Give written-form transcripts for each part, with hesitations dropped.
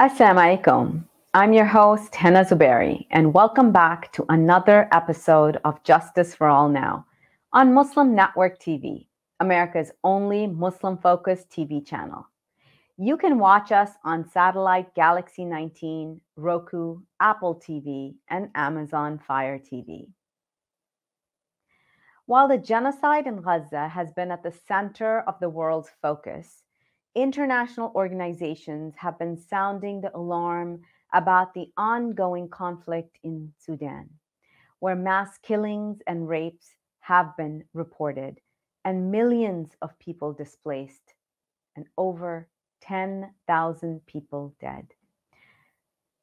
Assalamu alaikum. I'm your host, Hena Zuberi, and welcome back to another episode of Justice for All Now on Muslim Network TV, America's only Muslim-focused TV channel. You can watch us on satellite Galaxy 19, Roku, Apple TV, and Amazon Fire TV. While the genocide in Gaza has been at the center of the world's focus, international organizations have been sounding the alarm about the ongoing conflict in Sudan, where mass killings and rapes have been reported and millions of people displaced and over 10,000 people dead.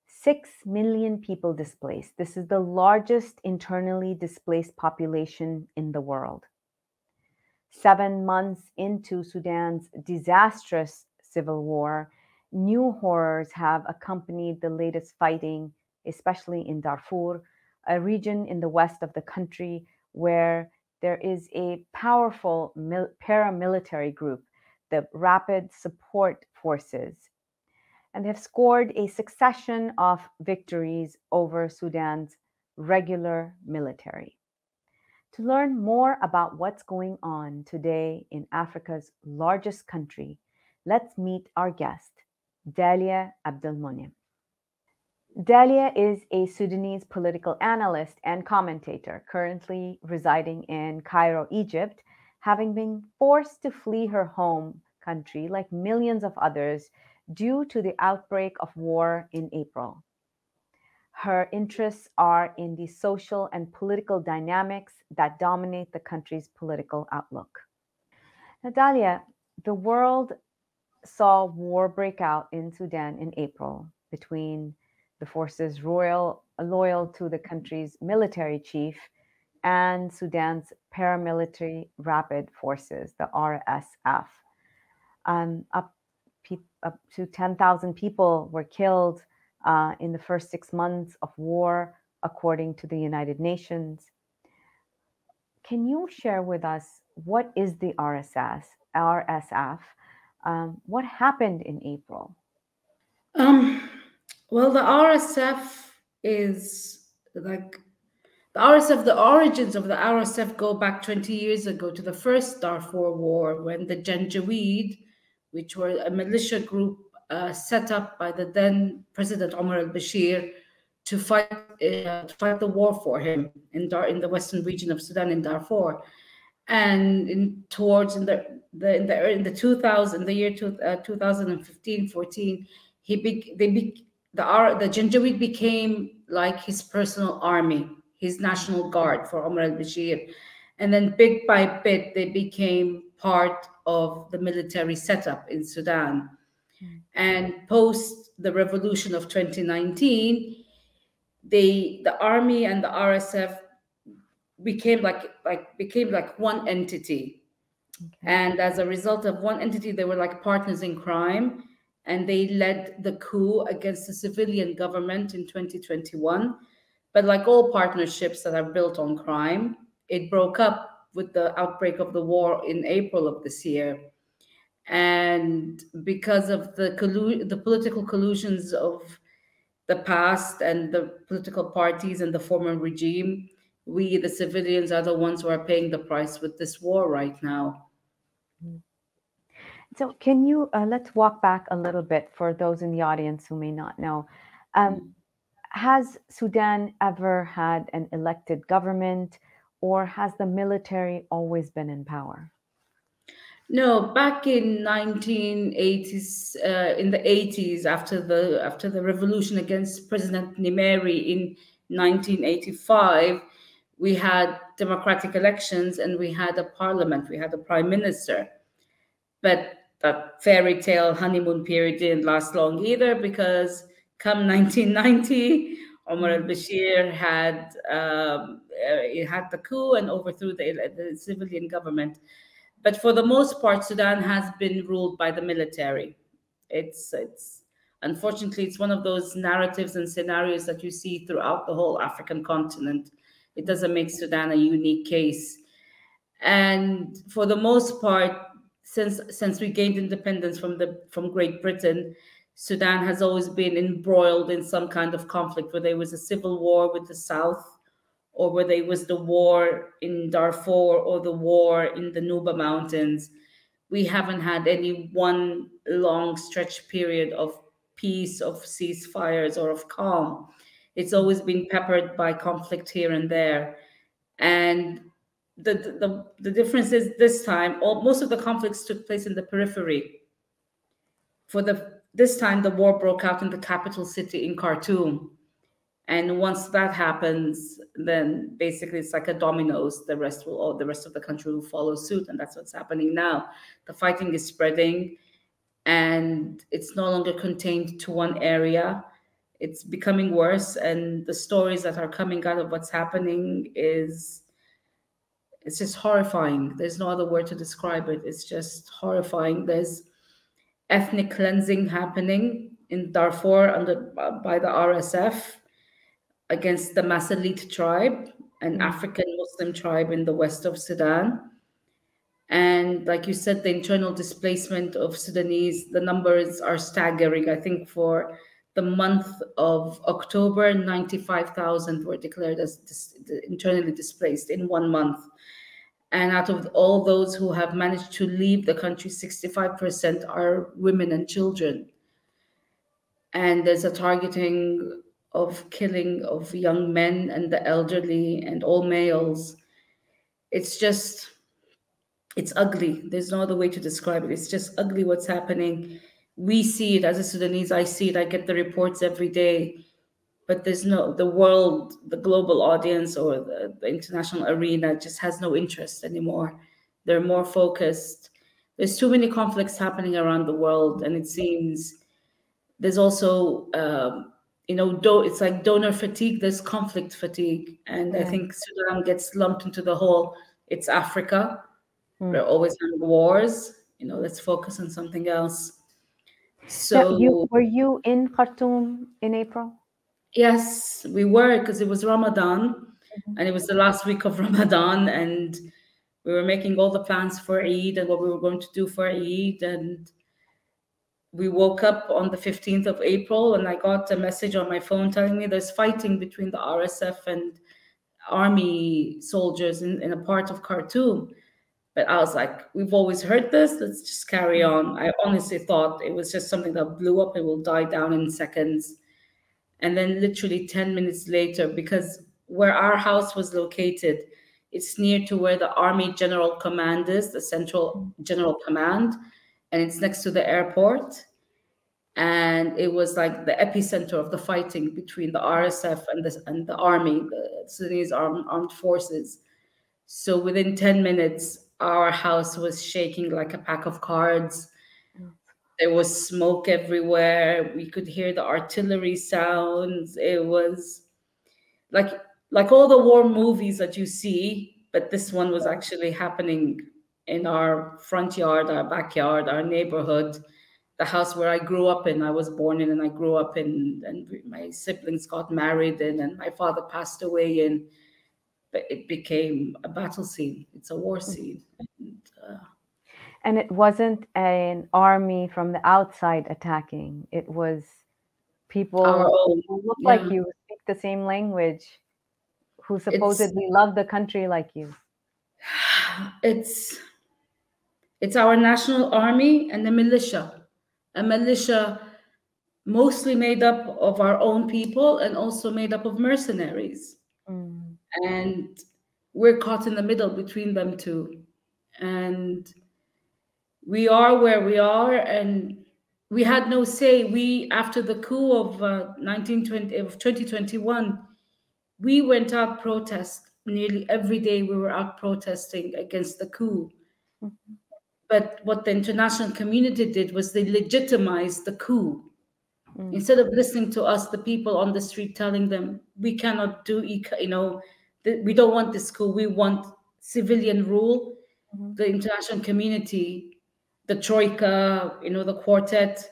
6 million people displaced. This is the largest internally displaced population in the world. 7 months into Sudan's disastrous civil war, new horrors have accompanied the latest fighting, especially in Darfur, a region in the west of the country where there is a powerful paramilitary group, the Rapid Support Forces, and have scored a succession of victories over Sudan's regular military. To learn more about what's going on today in Africa's largest country, let's meet our guest, Dallia Abdelmoniem. Dallia is a Sudanese political analyst and commentator, currently residing in Cairo, Egypt, having been forced to flee her home country like millions of others due to the outbreak of war in April. Her interests are in the social and political dynamics that dominate the country's political outlook. Now, Dallia, the world saw war break out in Sudan in April between the forces loyal to the country's military chief and Sudan's paramilitary rapid forces, the RSF. Up to 10,000 people were killed in the first 6 months of war, according to the United Nations. Can you share with us what is the RSF? What happened in April? Well, the RSF is like the origins of the RSF go back 20 years ago to the first Darfur war when the Janjaweed, which were a militia group set up by the then President Omar al-Bashir to fight the war for him in the western region of Sudan in Darfur, and in the 2015-14, the Janjaweed became like his personal army, his national guard for Omar al-Bashir, and then bit by bit they became part of the military setup in Sudan. And post the revolution of 2019, the army and the RSF became like one entity. Okay. And as a result of one entity, they were like partners in crime, and they led the coup against the civilian government in 2021. But like all partnerships that are built on crime, it broke up with the outbreak of the war in April of this year. And because of the political collusions of the past and the political parties and the former regime, we, the civilians, are the ones who are paying the price with this war right now. So can you, let's walk back a little bit for those in the audience who may not know. Has Sudan ever had an elected government, or has the military always been in power? No, back in 1980s, in the 80s, after the revolution against President Nimeri in 1985, we had democratic elections and we had a parliament, we had a prime minister. But that fairy tale honeymoon period didn't last long either, because come 1990, Omar al-Bashir had the coup and overthrew the civilian government. But for the most part, Sudan has been ruled by the military. It's unfortunately, it's one of those narratives and scenarios that you see throughout the whole African continent. It doesn't make Sudan a unique case. And for the most part, since we gained independence from Great Britain, Sudan has always been embroiled in some kind of conflict, where there was a civil war with the south, or where there was the war in Darfur, or the war in the Nuba Mountains. We haven't had any one long stretch period of peace, of ceasefires, or of calm. It's always been peppered by conflict here and there. And the difference is this time, most of the conflicts took place in the periphery. For this time, the war broke out in the capital city in Khartoum. And once that happens, then basically it's like a dominoes. The rest of the country will follow suit, and that's what's happening now. The fighting is spreading, and it's no longer contained to one area. It's becoming worse, and the stories that are coming out of what's happening is it's just horrifying. There's no other word to describe it. It's just horrifying. There's ethnic cleansing happening in Darfur by the RSF against the Masalit tribe, an African Muslim tribe in the west of Sudan. And like you said, the internal displacement of Sudanese, the numbers are staggering. I think for the month of October, 95,000 were declared as internally displaced in 1 month. And out of all those who have managed to leave the country, 65% are women and children. And there's a targeting of killing of young men and the elderly and all males. It's ugly. There's no other way to describe it. It's just ugly what's happening. We see it as a Sudanese. I see it. I get the reports every day. But the world, the global audience, or the international arena just has no interest anymore. They're more focused. There's too many conflicts happening around the world, and it seems there's also, it's like donor fatigue, there's conflict fatigue. And I think Sudan gets lumped into the whole, it's Africa. We're always having wars. Let's focus on something else. So were you in Khartoum in April? Yes, we were, because it was Ramadan, and it was the last week of Ramadan, and we were making all the plans for Eid and what we were going to do for Eid. And we woke up on the 15th of April, and I got a message on my phone telling me there's fighting between the RSF and army soldiers in a part of Khartoum. But I was like, we've always heard this, let's just carry on. I honestly thought it was just something that blew up and will die down in seconds. And then literally 10 minutes later, because where our house was located, it's near to where the Army General Command is, the Central General Command, and it's next to the airport. And it was like the epicenter of the fighting between the RSF and the army, the Sudanese armed forces. So within 10 minutes, our house was shaking like a pack of cards. There was smoke everywhere. We could hear the artillery sounds. It was like all the war movies that you see, but this one was actually happening in our front yard, our backyard, our neighborhood, the house where I grew up in. I was born in, and I grew up in, and my siblings got married in, and my father passed away in. But it became a battle scene. It's a war scene. And it wasn't an army from the outside attacking. It was people who look like you, who speak the same language, who supposedly love the country like you. It's our national army and a militia mostly made up of our own people and also made up of mercenaries. And we're caught in the middle between them two. And we are where we are, and we had no say. After the coup of 2021, we went out protest nearly every day. We were out protesting against the coup. But what the international community did was they legitimized the coup. Instead of listening to us, the people on the street, telling them we cannot do, we don't want this coup. We want civilian rule. The international community, the Troika, the Quartet,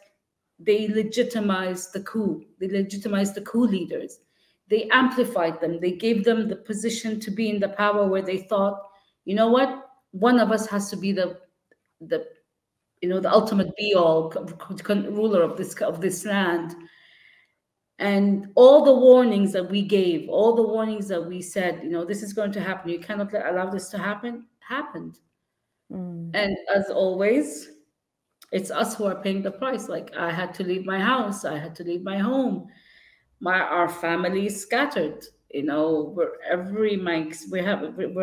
they legitimized the coup. They legitimized the coup leaders. They amplified them. They gave them the position to be in the power where they thought, you know what? One of us has to be the the ultimate be all ruler of this land. And all the warnings that we gave, all the warnings that we said, this is going to happen, you cannot allow this to happen, happened. Mm, And as always, it's us who are paying the price. Like, I had to leave my house, I had to leave my home, our family is scattered. We're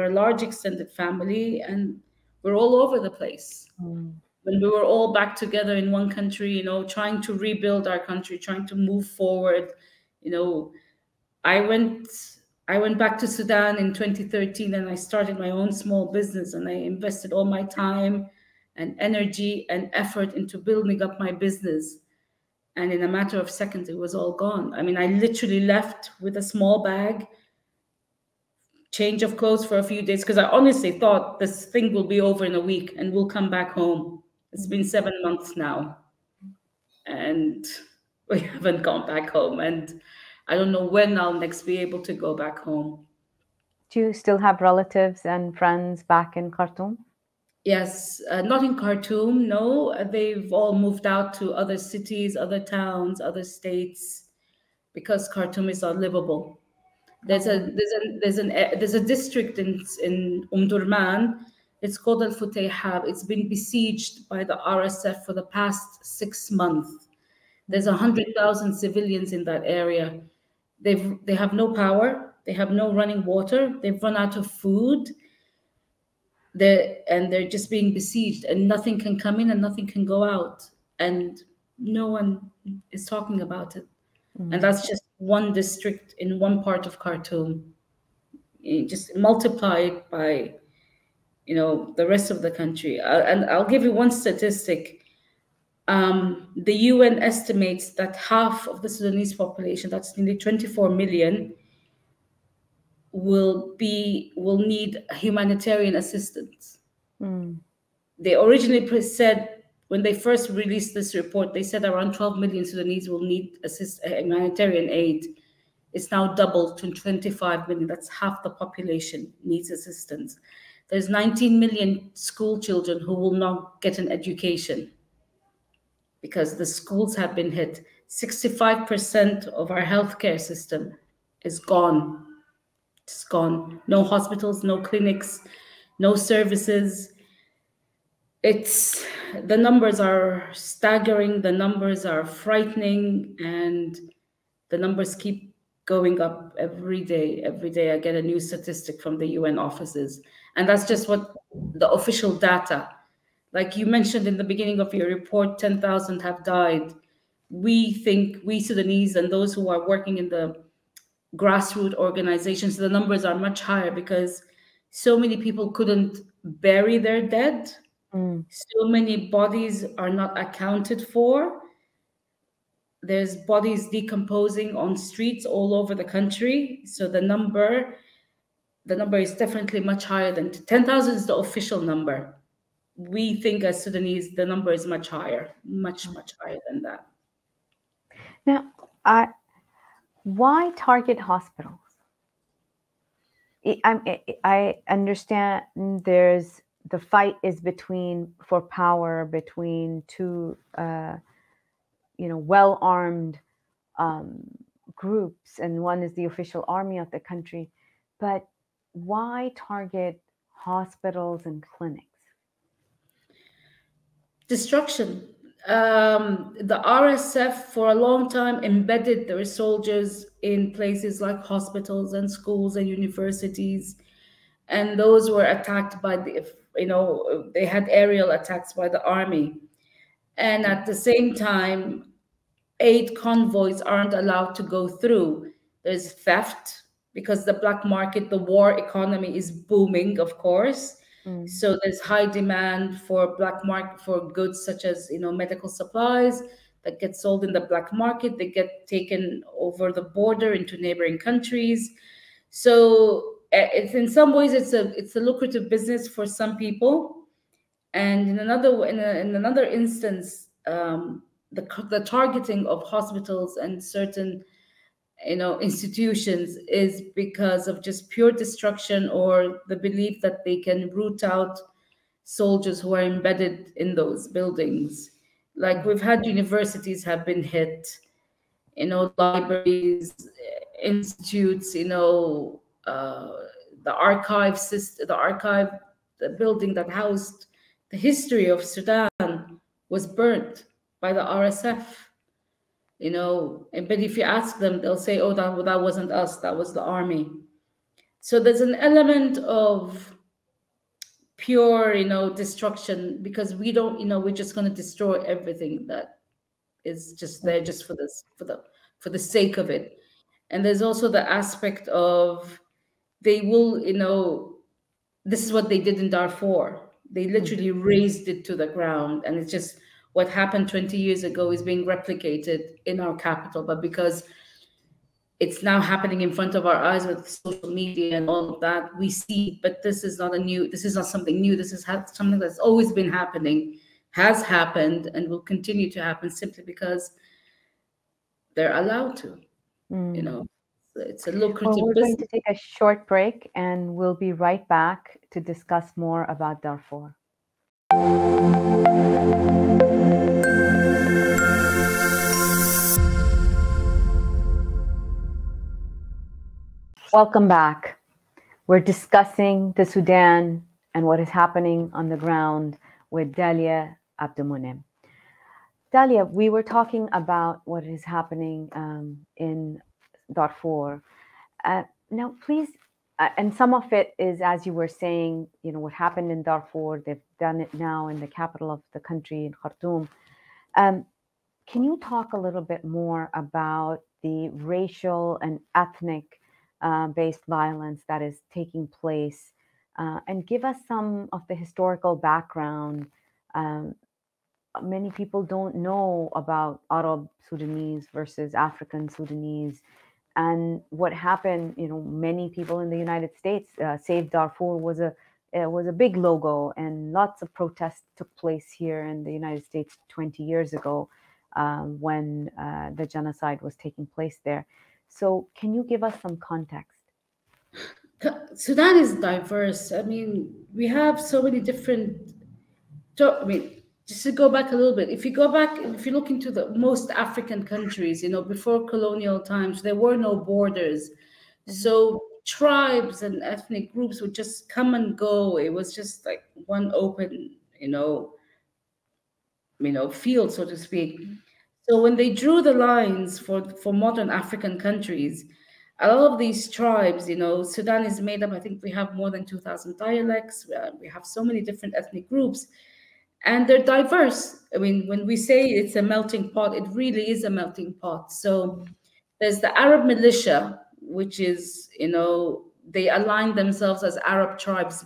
a large extended family, and we're all over the place. mm, When we were all back together in one country, trying to rebuild our country, trying to move forward, you know, I went I went back to Sudan in 2013, and I started my own small business, and I invested all my time and energy and effort into building up my business. And in a matter of seconds, it was all gone. I mean, I literally left with a small bag, change of clothes for a few days, because I honestly thought this thing will be over in a week and we'll come back home. It's been mm. 7 months now, and we haven't gone back home. And I don't know when I'll next be able to go back home. Do you still have relatives and friends back in Khartoum? Yes, not in Khartoum, no. They've all moved out to other cities, other towns, other states, because Khartoum is unlivable. There's a Oh, there's a district in Durman. It's called Al Futayhab. It's been besieged by the RSF for the past 6 months. There's mm, 100,000 civilians in that area. They have no power. They have no running water. They've run out of food. They're just being besieged, and nothing can come in and nothing can go out, and no one is talking about it. And mm, that's just one district in one part of Khartoum. You just multiply it by the rest of the country. And I'll give you one statistic. The UN estimates that half of the Sudanese population, that's nearly 24 million, will need humanitarian assistance. mm, They originally said, when they first released this report, they said around 12 million Sudanese will need humanitarian aid. It's now doubled to 25 million. That's half the population needs assistance. There's 19 million school children who will not get an education because the schools have been hit. 65% of our healthcare system is gone. It's gone. No hospitals, no clinics, no services. It's The numbers are staggering, the numbers are frightening, and the numbers keep going up every day. Every day I get a new statistic from the UN offices, and that's just what the official data. Like you mentioned in the beginning of your report, 10,000 have died. We think, we Sudanese and those who are working in the grassroots organizations, the numbers are much higher because so many people couldn't bury their dead. mm, So many bodies are not accounted for. There's bodies decomposing on streets all over the country. So the number is definitely much higher than 10,000 is the official number. We think as Sudanese, the number is much higher, much, mm. much higher than that. Now, why target hospitals? I understand there's the fight is between for power between two, well armed um, groups, and one is the official army of the country. But why target hospitals and clinics? Destruction. The RSF for a long time embedded their soldiers in places like hospitals and schools and universities, and those were attacked by they had aerial attacks by the army. And at the same time, aid convoys aren't allowed to go through. There's theft because the black market, the war economy is booming, of course. Mm, So there's high demand for black market for goods such as medical supplies that get sold in the black market. They get taken over the border into neighboring countries. So it's in some ways it's a lucrative business for some people, and in another instance, the targeting of hospitals and certain institutions is because of just pure destruction or the belief that they can root out soldiers who are embedded in those buildings. Like we've had universities have been hit, libraries, institutes, the archive system, the building that housed the history of Sudan was burnt by the RSF. But if you ask them, they'll say, "Oh, that wasn't us. That was the army." So there's an element of pure, destruction, because we don't, we're just going to destroy everything that is just there, just for this, for the sake of it. And there's also the aspect of they will, this is what they did in Darfur. They literally razed it to the ground, and it's just what happened 20 years ago is being replicated in our capital. But because it's now happening in front of our eyes with social media and all of that, we see, but this is not something new. This is something that's always been happening, has happened, and will continue to happen simply because they're allowed to. It's a Well, lucrative we're going to business. take a short break and we'll be right back to discuss more about Darfur. Welcome back. We're discussing the Sudan and what is happening on the ground with Dallia Abdelmoniem. Dallia, we were talking about what is happening in Darfur. Now, please, and some of it is, as you were saying, what happened in Darfur, they've done it now in the capital of the country, in Khartoum. Can you talk a little bit more about the racial and ethnic based violence that is taking place, and give us some of the historical background? Many people don't know about Arab Sudanese versus African Sudanese, and what happened. Many people in the United States, Save Darfur was a big logo, and lots of protests took place here in the United States 20 years ago when the genocide was taking place there. So, can you give us some context? Sudan is diverse. I mean, we have so many different. Just to go back a little bit, if you look into the most African countries, before colonial times, there were no borders. So tribes and ethnic groups would just come and go. It was just like one open, field, so to speak. So when they drew the lines for modern African countries, a lot of these tribes, Sudan is made up. I think we have more than 2,000 dialects. We have so many different ethnic groups, and they're diverse. I mean, when we say it's a melting pot, it really is a melting pot. So there's the Arab militia, which is, they align themselves as Arab tribes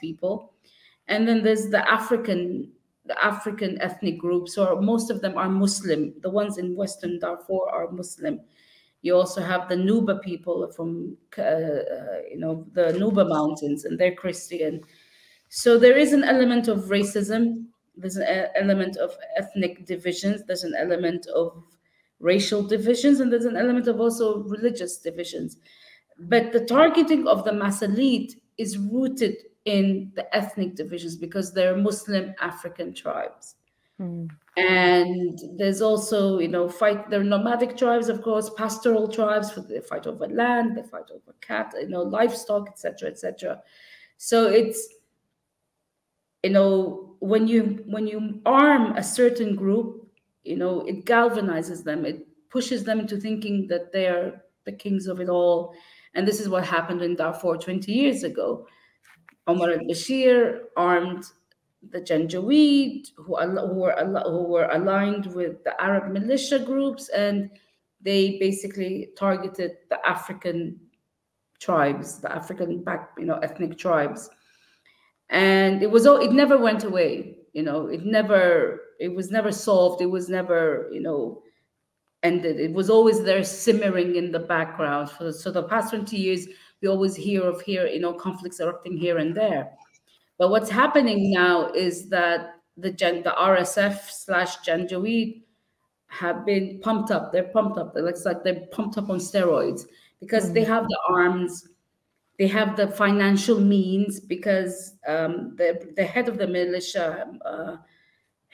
people. And then there's the African ethnic groups, or most of them are Muslim. The ones in Western Darfur are Muslim. You also have the Nuba people from, the Nuba Mountains, and they're Christian. So there is an element of racism. There's an element of ethnic divisions. There's an element of racial divisions, and there's an element of also religious divisions. But the targeting of the mass elite is rooted in the ethnic divisions because they're Muslim African tribes. And there's also, they're nomadic tribes, of course, pastoral tribes. They fight over land, they fight over livestock, etc., etc. So it's, when you arm a certain group, it galvanizes them. It pushes them into thinking that they're the kings of it all. And this is what happened in Darfur 20 years ago. Omar al-Bashir armed the Janjaweed, who were aligned with the Arab militia groups, and they basically targeted the African tribes, the African ethnic tribes. And it never went away. It was never solved. It was never, ended. It was always there simmering in the background. So the past 20 years, we always hear of conflicts erupting here and there. But what's happening now is that the RSF/Janjaweed have been pumped up. They're pumped up. It's like they're pumped up on steroids because they have the arms, they have the financial means because the head of the militia,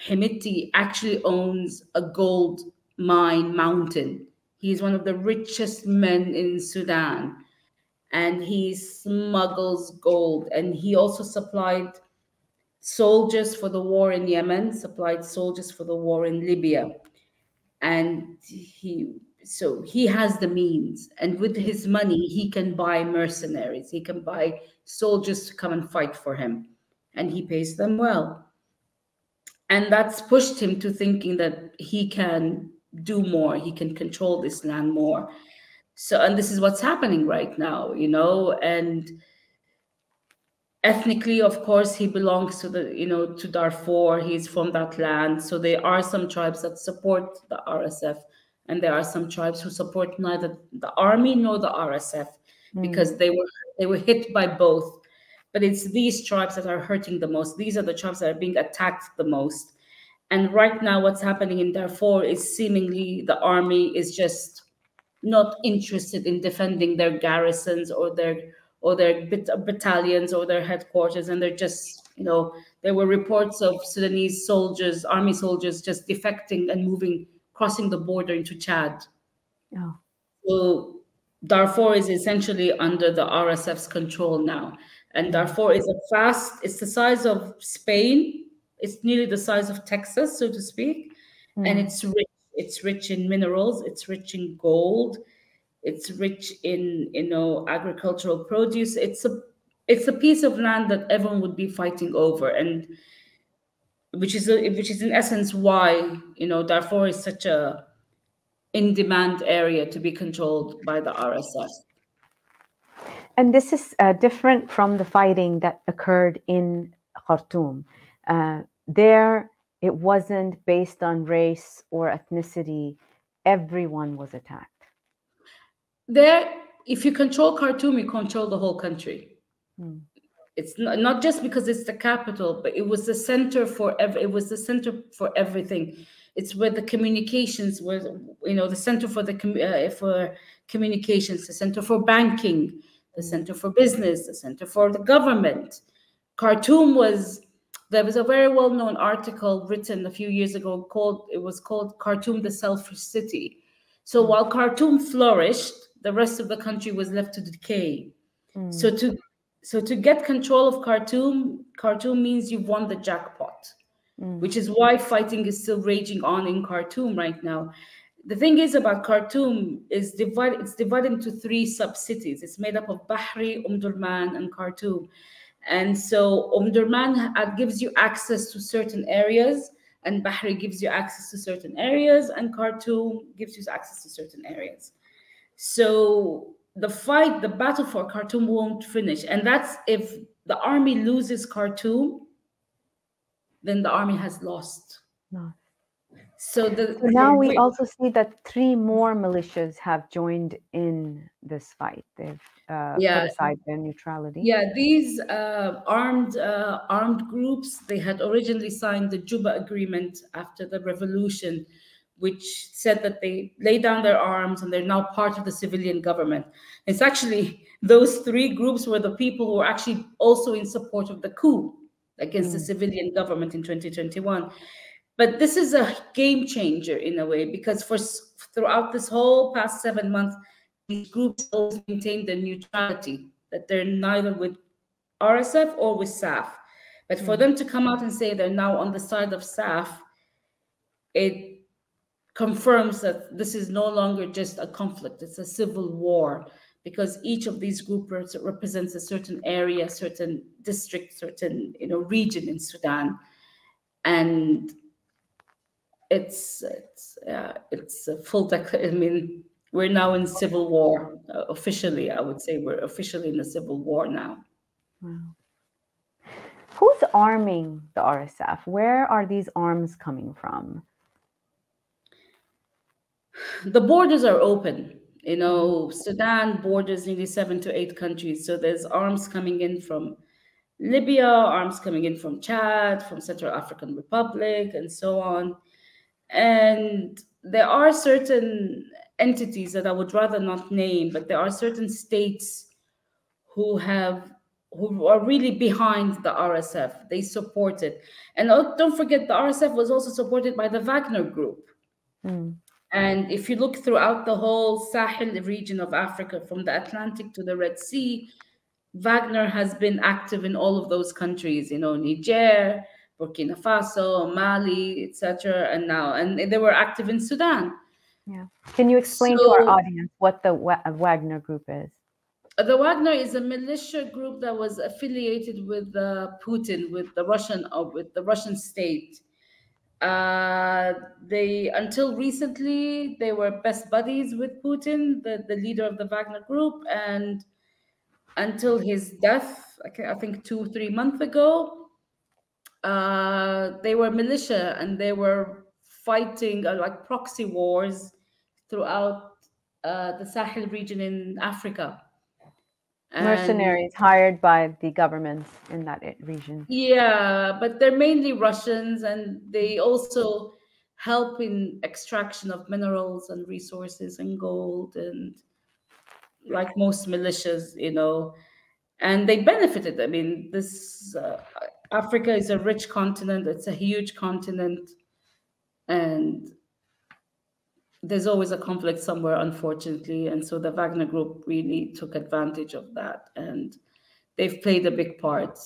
Hemeti, actually owns a gold mine mountain. He's one of the richest men in Sudan, and he smuggles gold. And he also supplied soldiers for the war in Yemen, supplied soldiers for the war in Libya. And he has the means, and with his money he can buy mercenaries, he can buy soldiers to come and fight for him, and he pays them well. And that's pushed him to thinking that he can do more, he can control this land more. So, and this is what's happening right now, and ethnically, of course, he belongs to to Darfur. He's from that land. So there are some tribes that support the RSF, and there are some tribes who support neither the army nor the RSF, Mm. because they were hit by both. But it's these tribes that are hurting the most. These are the tribes that are being attacked the most. And right now, what's happening in Darfur is seemingly the army is just not interested in defending their garrisons or their battalions or their headquarters, and they're just, there were reports of Sudanese soldiers, army soldiers, just defecting and moving, crossing the border into Chad. Oh. So Darfur is essentially under the RSF's control now. And Mm. Darfur is it's the size of Spain. It's nearly the size of Texas, so to speak. And Mm. it's rich. It's rich in minerals. It's rich in gold. It's rich in, agricultural produce. It's a piece of land that everyone would be fighting over, and which is in essence why, Darfur is such a in demand area to be controlled by the RSF. And this is different from the fighting that occurred in Khartoum. There, it wasn't based on race or ethnicity, everyone was attacked. There, if you control Khartoum, you control the whole country. Mm. It's not just because it's the capital, but it was the center it was the center for everything. It's where the communications were, the center for communications, the center for banking, the center for business, the center for the government. Khartoum there was a very well-known article written a few years ago called Khartoum the Selfish City. So Mm. while Khartoum flourished, the rest of the country was left to decay. So Mm. to get control of Khartoum means you've won the jackpot, Mm. which is why fighting is still raging on in Khartoum right now. The thing is about Khartoum is it's divided into three sub-cities. It's made up of Bahri, Durman, and Khartoum. And so Durman gives you access to certain areas, and Bahri gives you access to certain areas, and Khartoum gives you access to certain areas. So the battle for Khartoum won't finish. And that's if the army loses Khartoum, then the army has lost. No. So So now we also see that three more militias have joined in this fight. They've put yeah, aside their neutrality. yeah, these armed groups, they had originally signed the Juba Agreement after the revolution, which said that they lay down their arms and they're now part of the civilian government. It's actually those three groups were the people who were actually also in support of the coup against the Mm. civilian government in 2021. But this is a game changer in a way, because throughout this whole past 7 months, these groups always maintain their neutrality, that they're neither with RSF or with SAF. But for Mm. them to come out and say they're now on the side of SAF, it confirms that this is no longer just a conflict, it's a civil war, because each of these groups represents a certain area, certain district, certain region in Sudan. And it's a I mean, we're now in civil war officially. I would say we're officially in a civil war now. Wow. Who's arming the RSF? Where are these arms coming from? The borders are open. Mm. Sudan borders nearly 7 to 8 countries. So there's arms coming in from Libya, arms coming in from Chad, from Central African Republic, and so on. And there are certain entities that I would rather not name, but there are certain states who have who are really behind the RSF. They support it. And don't forget, the RSF was also supported by the Wagner Group. Mm. And if you look throughout the whole Sahel region of Africa, from the Atlantic to the Red Sea, Wagner has been active in all of those countries, Niger, Burkina Faso, Mali, etc. And they were active in Sudan. Yeah. Can you explain to our So audience what the Wagner Group is? the Wagner is a militia group that was affiliated with Putin, with the Russian state. Uh, they until recently they were best buddies with Putin, the leader of the Wagner Group, and until his death, I think 2 3 months ago, they were militia and they were fighting like proxy wars throughout the Sahel region in Africa. And Mercenaries hired by the governments in that region. yeah, but they're mainly Russians, and they also help in extraction of minerals and resources and gold, and like most militias, and they benefited. I mean, this Africa is a rich continent, it's a huge continent, and there's always a conflict somewhere, unfortunately. And so the Wagner Group really took advantage of that, and they've played a big part.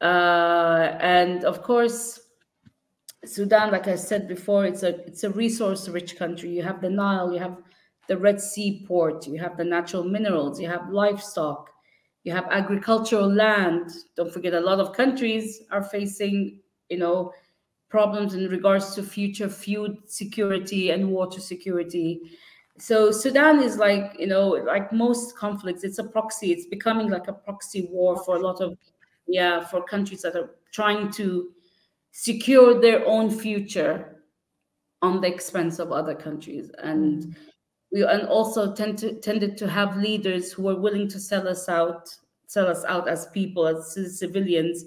And of course, Sudan, like I said before, it's a resource-rich country. You have the Nile, you have the Red Sea port, you have the natural minerals, you have livestock, you have agricultural land. Don't forget, a lot of countries are facing, problems in regards to future food security and water security. So Sudan is like, like most conflicts, it's a proxy. It's becoming like a proxy war for a lot of, yeah, for countries that are trying to secure their own future on the expense of other countries. And Mm. also tended to have leaders who are willing to sell us out as people, as civilians,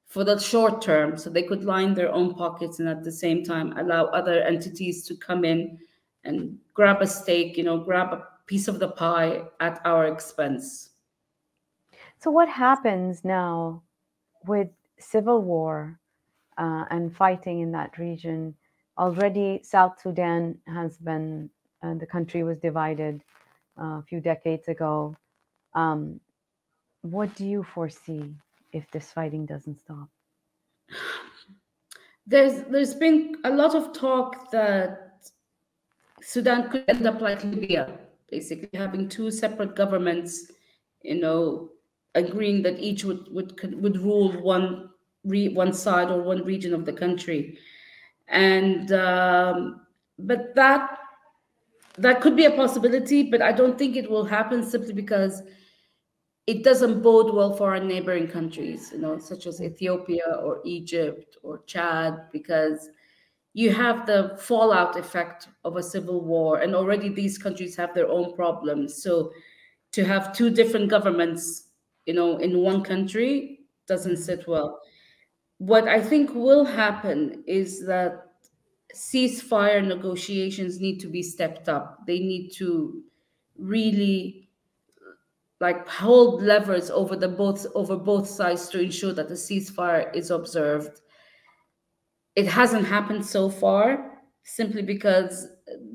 for the short term, so they could line their own pockets and at the same time allow other entities to come in and grab a stake, grab a piece of the pie at our expense. So, what happens now with civil war and fighting in that region? Already, South Sudan has been, the country was divided a few decades ago. Um, what do you foresee if this fighting doesn't stop? There's been a lot of talk that Sudan could end up like Libya, basically having two separate governments, agreeing that each would rule one side or one region of the country. And but that could be a possibility, but I don't think it will happen, simply because it doesn't bode well for our neighboring countries, such as Ethiopia or Egypt or Chad, because you have the fallout effect of a civil war, and already these countries have their own problems. So to have two different governments, in one country doesn't Mhm. sit well. What I think will happen is that ceasefire negotiations need to be stepped up. They need to really like hold levers over both sides to ensure that the ceasefire is observed. It hasn't happened so far, simply because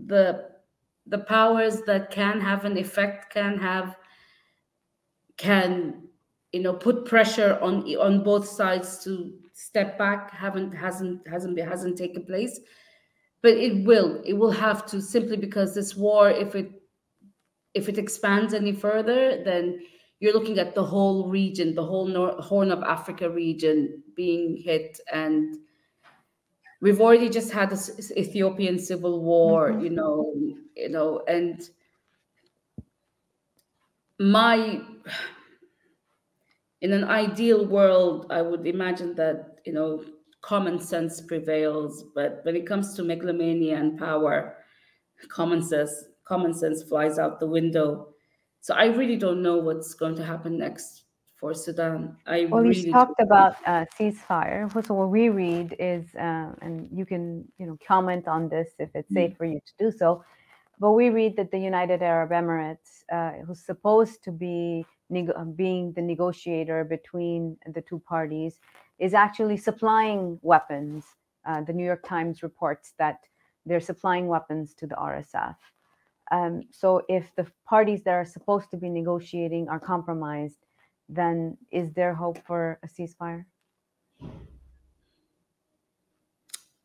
the the powers that can have an effect can put pressure on both sides to step back. Hasn't taken place, but it will have to, simply because this war, if it expands any further, then you're looking at the whole region, the whole Horn of Africa region being hit. And we've already just had this Ethiopian civil war, Mhm. and my in an ideal world, I would imagine that, common sense prevails. But when it comes to megalomania and power, common sense flies out the window. So I really don't know what's going to happen next for Sudan. I Well, you really talked don't. about ceasefire. So what we read is, and you can, comment on this if it's safe for you to do so. But we read that the United Arab Emirates, who's supposed to be being the negotiator between the two parties, is actually supplying weapons. The New York Times reports that they're supplying weapons to the RSF. So if the parties that are supposed to be negotiating are compromised, then is there hope for a ceasefire?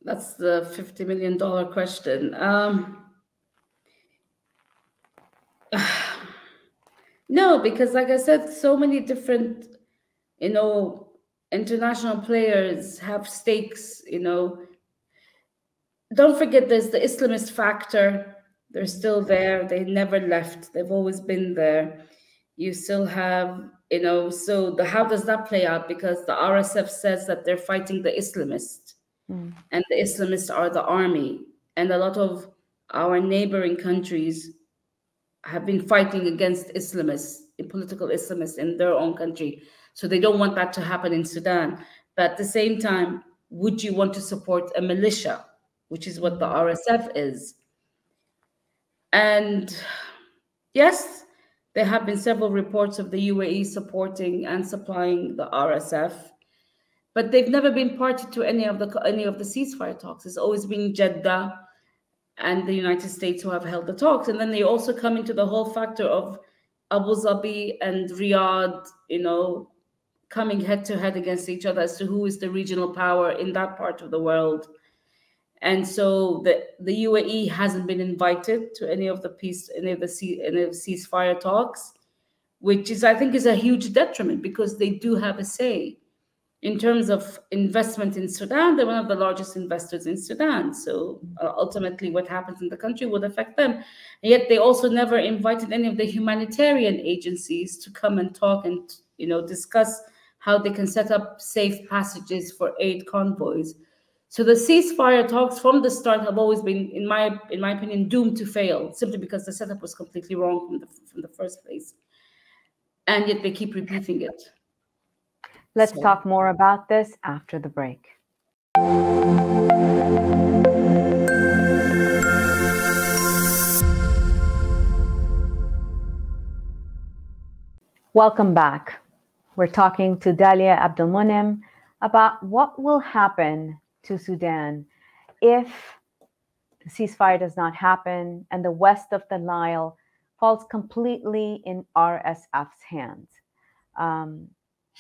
That's the $50 million question. No, because like I said, so many different, you know, international players have stakes, you know. Don't forget there's the Islamist factor. They're still there. They never left. They've always been there. You still have, you know, so how does that play out? Because the RSF says that they're fighting the Islamists, and the Islamists are the army. And a lot of our neighboring countries have been fighting against Islamists, political Islamists in their own country. So they don't want that to happen in Sudan. But at the same time, would you want to support a militia, which is what the RSF is? And yes, there have been several reports of the UAE supporting and supplying the RSF, but they've never been party to any of the ceasefire talks. It's always been Jeddah and the United States who have held the talks. And then they also come into the whole factor of Abu Dhabi and Riyadh, you know, coming head to head against each other as to who is the regional power in that part of the world. And so the UAE hasn't been invited to any of the ceasefire talks, which is, I think, is a huge detriment, because they do have a say. In terms of investment in Sudan, they're one of the largest investors in Sudan. So ultimately what happens in the country would affect them. And yet they also never invited any of the humanitarian agencies to come and talk and, you know, discuss how they can set up safe passages for aid convoys. So the ceasefire talks from the start have always been, in my opinion, doomed to fail, simply because the setup was completely wrong from the first place. And yet they keep repeating it. Let's talk more about this after the break. Welcome back. We're talking to Dallia Abdelmoniem about what will happen to Sudan if the ceasefire does not happen and the west of the Nile falls completely in RSF's hands.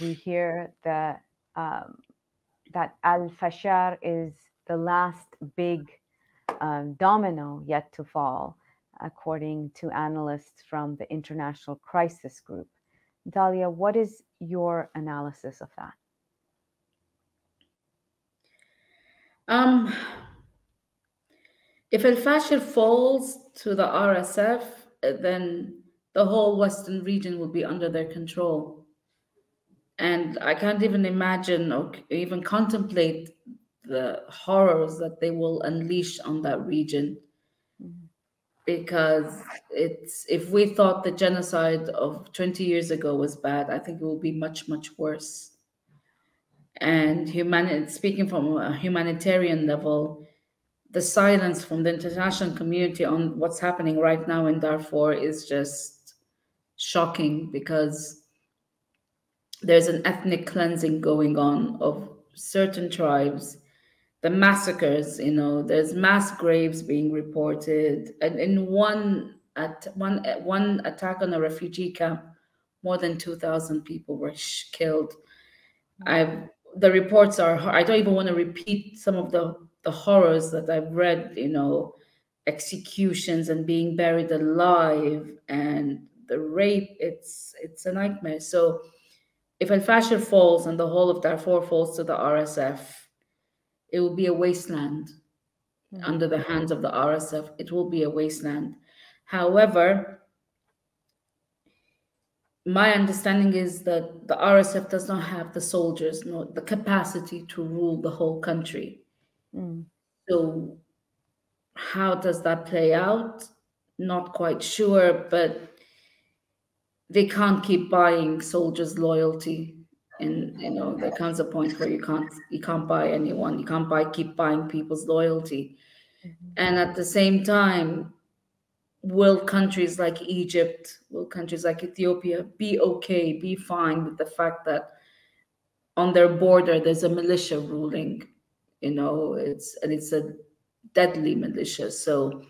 We hear that that al-Fashar is the last big domino yet to fall, according to analysts from the International Crisis Group. Dallia, what is your analysis of that? If al-Fashar falls to the RSF, then the whole Western region will be under their control. And I can't even imagine or even contemplate the horrors that they will unleash on that region. Because if we thought the genocide of 20 years ago was bad, I think it will be much, much worse. And speaking from a humanitarian level, the silence from the international community on what's happening right now in Darfur is just shocking, because there's an ethnic cleansing going on of certain tribes. The massacres, you know, there's mass graves being reported. And in one attack on a refugee camp, more than 2,000 people were killed. The reports are, I don't even want to repeat some of the horrors that I've read, you know, executions and being buried alive and the rape. It's a nightmare. So if al-Fashar falls and the whole of Darfur falls to the RSF, it will be a wasteland under the hands of the RSF. It will be a wasteland. However, my understanding is that the RSF does not have the soldiers, nor the capacity to rule the whole country. So how does that play out? Not quite sure, but they can't keep buying soldiers' loyalty. And you know, there comes a point where you can't buy anyone. You can't keep buying people's loyalty. And at the same time, will countries like Egypt, will countries like Ethiopia be okay, be fine with the fact that on their border there's a militia ruling? It's a deadly militia. So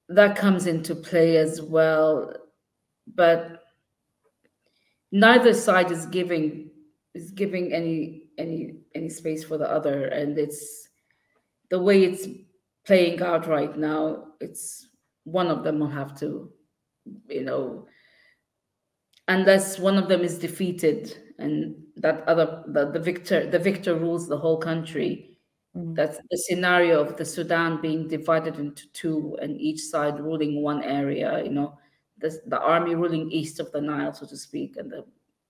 that comes into play as well. But neither side is giving any space for the other, and it's the way it's playing out right now. It's one of them will have to, you know unless one of them is defeated, and that other the victor rules the whole country. Mm. That's the scenario of the Sudan being divided into two, and each side ruling one area. The army ruling east of the Nile, so to speak, and the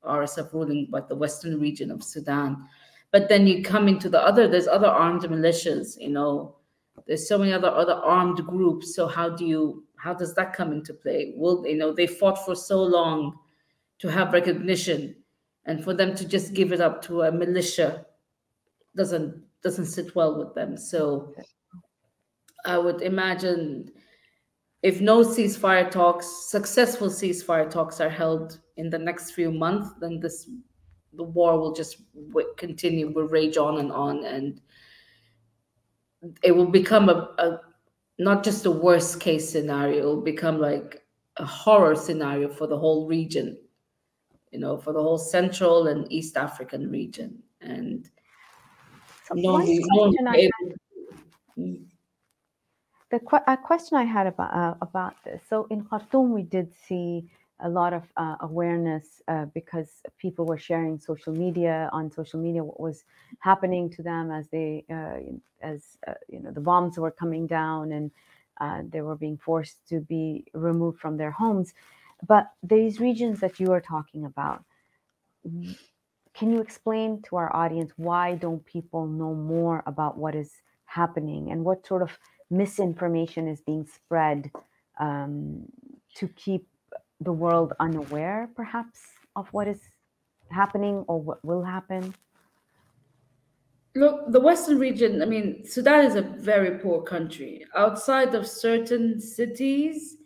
RSF ruling like the western region of Sudan. But then you come into there's other armed militias. There's so many other armed groups. So how does that come into play? Well, they fought for so long to have recognition, and for them to just give it up to a militia doesn't sit well with them. So I would imagine, if no successful ceasefire talks are held in the next few months, then the war will just continue, will rage on, and it will become a not just a worst case scenario. It will become like a horror scenario for the whole region, for the whole Central and East African region, and So no one one be, no one question be I able. Mm. a question I had about this. So in Khartoum, we did see a lot of awareness because people were sharing on social media what was happening to them as the bombs were coming down, and they were being forced to be removed from their homes. But these regions that you are talking about, can you explain to our audience why don't people know more about what is happening, and what sort of misinformation is being spread um, to keep the world unaware, perhaps, of what is happening or what will happen? Look, the Western region, I mean, Sudan is a very poor country. Outside of certain cities,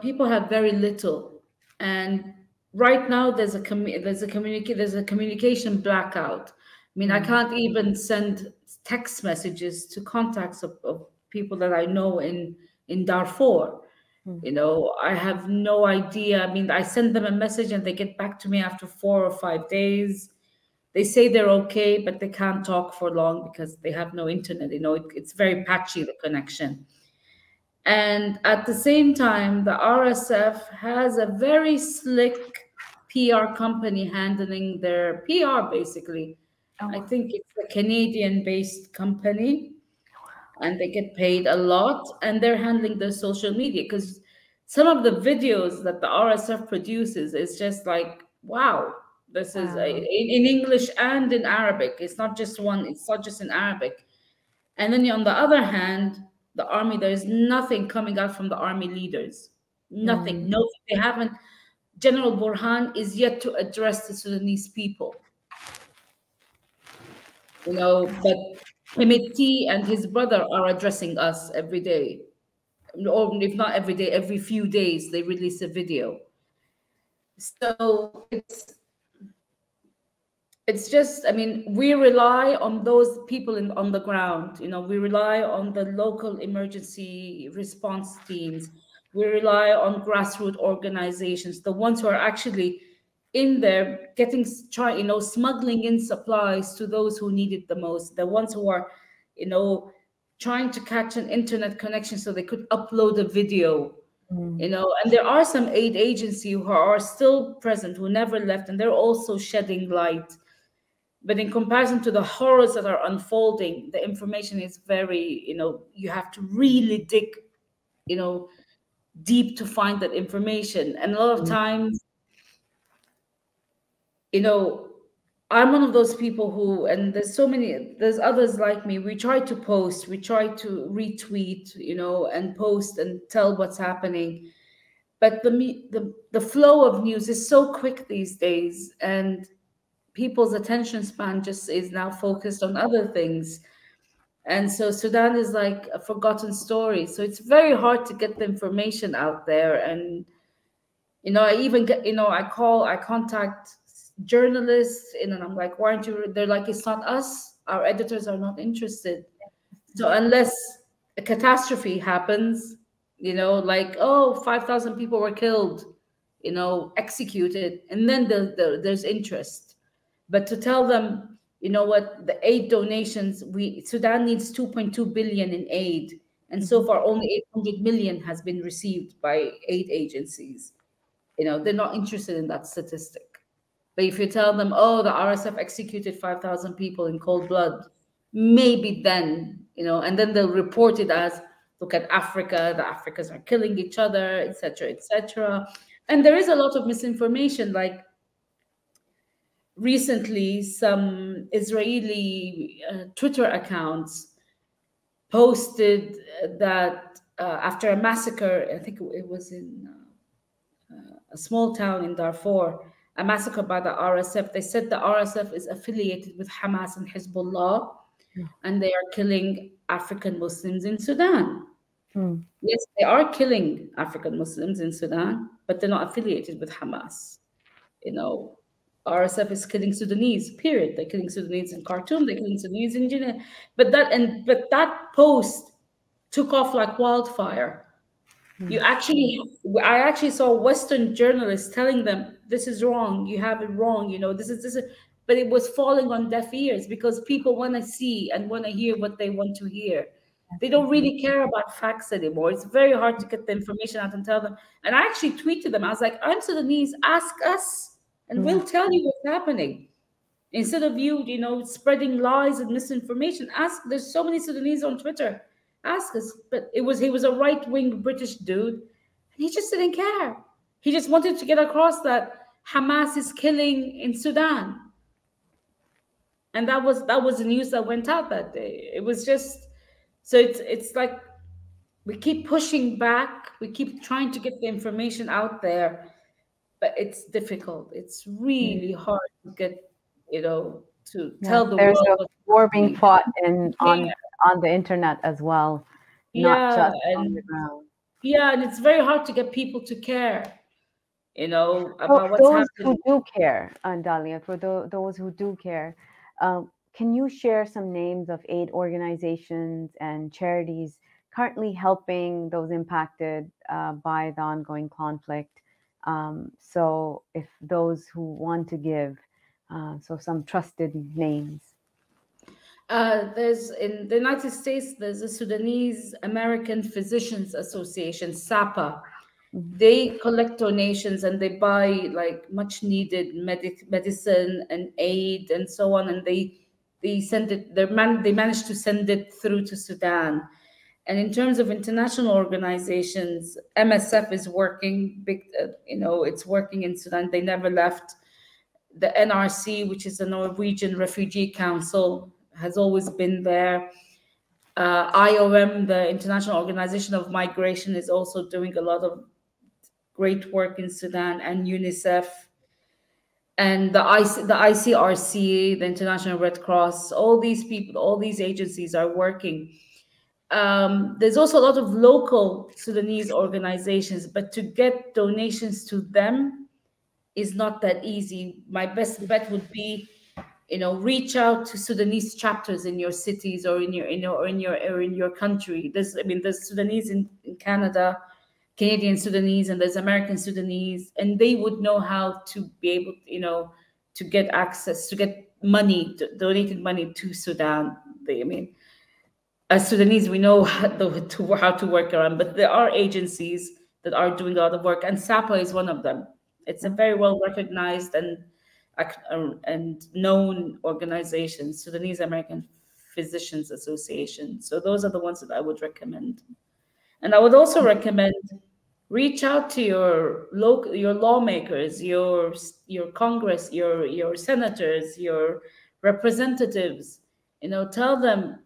people have very little. And right now there's a communication blackout. I mean, I Mm, can't even send text messages to contacts of people that I know in Darfur. mm, I have no idea. I mean, I send them a message and they get back to me after 4 or 5 days. They say they're okay, but they can't talk for long because they have no internet. It's very patchy, the connection. And at the same time, the RSF has a very slick PR company handling their PR, basically. I oh, think it's a Canadian based company, and they get paid a lot, and they're handling their social media, because some of the videos that the RSF produces is just like, wow, this is wow. in English and in Arabic. It's not just in Arabic. And then on the other hand, the army, there's nothing coming out from the army leaders. Nothing. Mm, No, they haven't. General Burhan is yet to address the Sudanese people, but Hemeti and his brother are addressing us every day. Or if not every day, every few days they release a video. So it's just, I mean, we rely on those people on the ground. We rely on the local emergency response teams. We rely on grassroots organizations, the ones who are actually in there smuggling in supplies to those who need it the most, the ones who are you know trying to catch an internet connection so they could upload a video. mm, And there are some aid agencies who are still present, who never left, and they're also shedding light. But in comparison to the horrors that are unfolding, the information is very, you have to really dig, you know, deep to find that information. And a lot of mm, times, you know, I'm one of those people who, and there's others like me, we try to post, we try to retweet, and post and tell what's happening. But the flow of news is so quick these days, and people's attention span just is now focused on other things. And so Sudan is like a forgotten story. So it's very hard to get the information out there. And I even get, I contact journalists, and I'm like, why aren't you? They're like, it's not us. Our editors are not interested. So unless a catastrophe happens, like, oh, 5,000 people were killed, executed, and then there's interest. But to tell them, what, the aid donations, Sudan needs 2.2 billion in aid, and so Mhm. far only 800 million has been received by aid agencies. They're not interested in that statistic. But if you tell them, oh, the RSF executed 5,000 people in cold blood, maybe then, and then they'll report it as, look at Africa, the Africans are killing each other, etc., etc. And there is a lot of misinformation. Like recently, some Israeli Twitter accounts posted that after a massacre, I think it was in a small town in Darfur, a massacre by the RSF. They said the RSF is affiliated with Hamas and Hezbollah, and they are killing African Muslims in Sudan. Mm. Yes, they are killing African Muslims in Sudan, but they're not affiliated with Hamas. You know, RSF is killing Sudanese, period. They're killing Sudanese in Khartoum, they're killing Sudanese in Guinea. But that post took off like wildfire. You Mm. actually, I actually saw Western journalists telling them, this is wrong, you have it wrong, this is, but it was falling on deaf ears because people want to see and want to hear what they want to hear. They don't Mhm. really care about facts anymore. It's very hard to get the information out and tell them. And I actually tweeted them. I was like, I'm Sudanese, ask us, and Yeah. we'll tell you what's happening. Instead of you, spreading lies and misinformation, ask. There's so many Sudanese on Twitter. Ask us. But he was a right wing British dude, and he just didn't care. He just wanted to get across that Hamas is killing in Sudan, and that was the news that went out that day. It was just so it's like we keep pushing back, we keep trying to get the information out there, but it's difficult. It's Yeah. really hard to get, to Yes, tell the there's world a what's war being happening. fought in Yeah, on the internet as well, not yeah, just on the and ground. yeah, and it's very hard to get people to care, For about what's those who happening. do care, Dalia, for those who do care, can you share some names of aid organizations and charities currently helping those impacted by the ongoing conflict? So, if those who want to give, so some trusted names. There's in the United States, there's a Sudanese American Physicians Association, SAPA. Mhm. They collect donations and they buy like much needed medicine and aid and so on, and they send it. They manage to send it through to Sudan. And in terms of international organizations, MSF is working big. It's working in Sudan. They never left. The NRC, which is the Norwegian Refugee Council, has always been there. IOM, the International Organization of Migration, is also doing a lot of great work in Sudan, and UNICEF, and the ICRC, the International Red Cross. All these people, all these agencies are working. There's also a lot of local Sudanese organizations, but to get donations to them is not that easy. My best bet would be, reach out to Sudanese chapters in your cities or in your country. There's Sudanese in Canada, Canadian Sudanese, and there's American Sudanese, and they would know how to be able, to get access, to get money, donated money to Sudan. As Sudanese, we know how to work around, but there are agencies that are doing a lot of work, and SAPA is one of them. It's a Yeah. very well recognized and known organization, Sudanese American Physicians Association. So those are the ones that I would recommend. And I would also recommend reach out to your lawmakers, your Congress, your senators, your representatives. Tell them,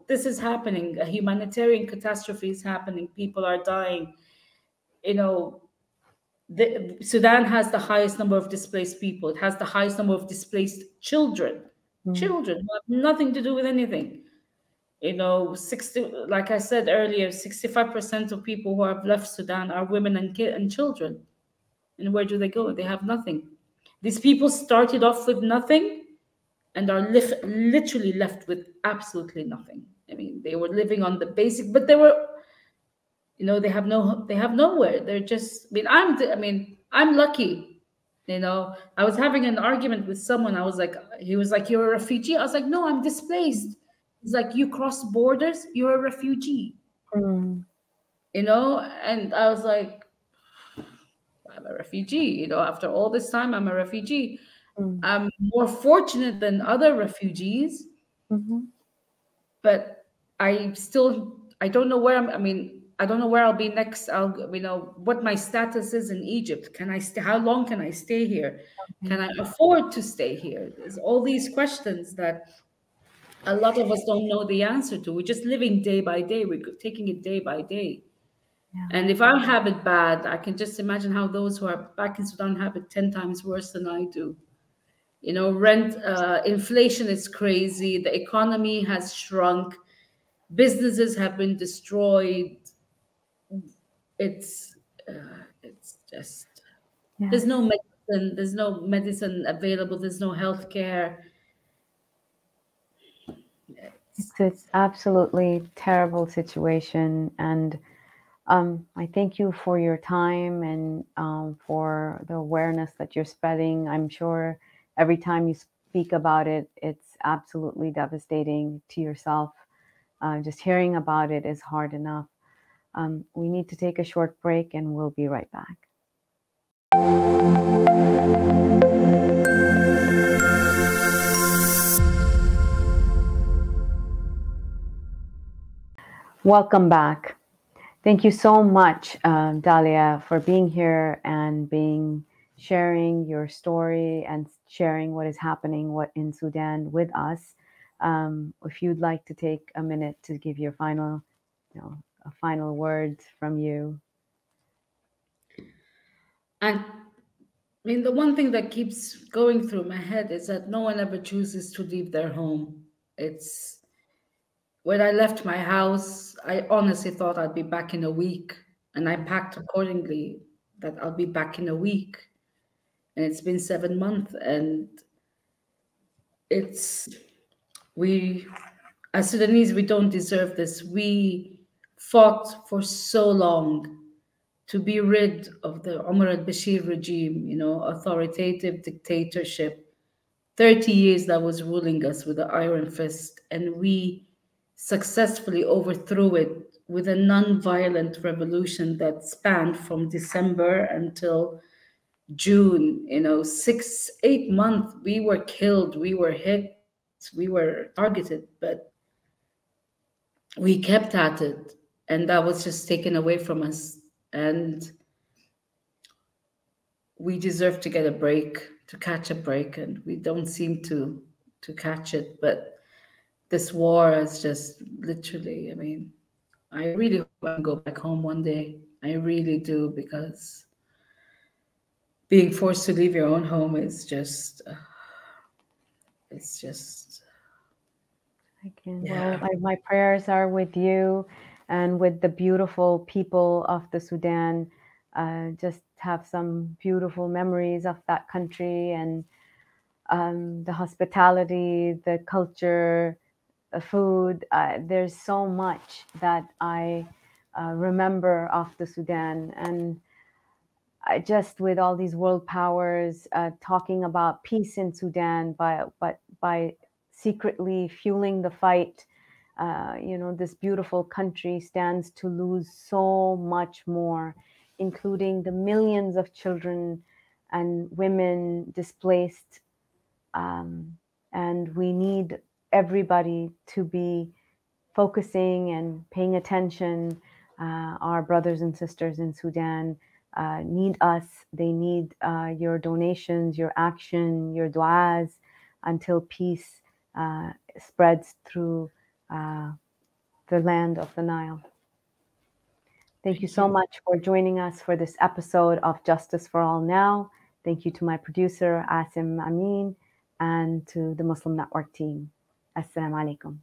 this is happening. A humanitarian catastrophe is happening. People are dying. You know, Sudan has the highest number of displaced people. It has the highest number of displaced children. Mm. Children who have nothing to do with anything. 60, like I said earlier, 65% of people who have left Sudan are women and children. And where do they go? They have nothing. These people started off with nothing and are literally left with absolutely nothing. I mean, they were living on the basic, but they were, they have nowhere. They're just, I'm lucky. I was having an argument with someone. He was like, "You're a refugee." I was like, "No, I'm displaced." He's like, "You cross borders, you're a refugee." Mm, And I was like, "I'm a refugee, after all this time, I'm a refugee. mm, I'm more fortunate than other refugees, mhm. but I don't know where I don't know where I'll be next. What my status is in Egypt. Can I stay? How long can I stay here? Okay. Can I afford to stay here? There's all these questions that a lot of us don't know the answer to. We're just living day by day. We're taking it day by day. Yeah. And if I have it bad, I can just imagine how those who are back in Sudan have it 10 times worse than I do. Rent, inflation is crazy. The economy has shrunk. Businesses have been destroyed. It's it's just Yes. there's no medicine available. There's no health care. It's absolutely terrible situation, and I thank you for your time and for the awareness that you're spreading. I'm sure every time you speak about it, it's absolutely devastating to yourself. Just hearing about it is hard enough. We need to take a short break, and we'll be right back. Welcome back. Thank you so much, Dallia, for being here and sharing your story and sharing what is happening in Sudan with us. If you'd like to take a minute to give your final words from you. And the one thing that keeps going through my head is that no one ever chooses to leave their home. It's When I left my house, I honestly thought I'd be back in a week, and I packed accordingly that I'll be back in a week. And it's been 7 months, and it's we as Sudanese, we don't deserve this. We fought for so long to be rid of the Omar al-Bashir regime, authoritative dictatorship. 30 years that was ruling us with the iron fist, and we successfully overthrew it with a non-violent revolution that spanned from December until June. 6, 8 months, we were killed, we were hit, we were targeted, but we kept at it, and that was just taken away from us. And we deserve to get a break, to catch a break, and we don't seem to catch it. But this war is just literally, I really hope I can go back home one day. I really do, because being forced to leave your own home is just it's just Well, yeah. my prayers are with you and with the beautiful people of the Sudan. Just have some beautiful memories of that country and the hospitality, the culture, the food. There's so much that I remember of the Sudan. And just with all these world powers talking about peace in Sudan, but by secretly fueling the fight, this beautiful country stands to lose so much more, including the millions of children and women displaced. And we need everybody to be focusing and paying attention. Our brothers and sisters in Sudan need us. They need your donations, your action, your du'as until peace spreads through the land of the Nile. Thank you so much for joining us for this episode of Justice for All Now. Thank you to my producer, Asim Amin, and to the Muslim Network team. Assalamu alaikum.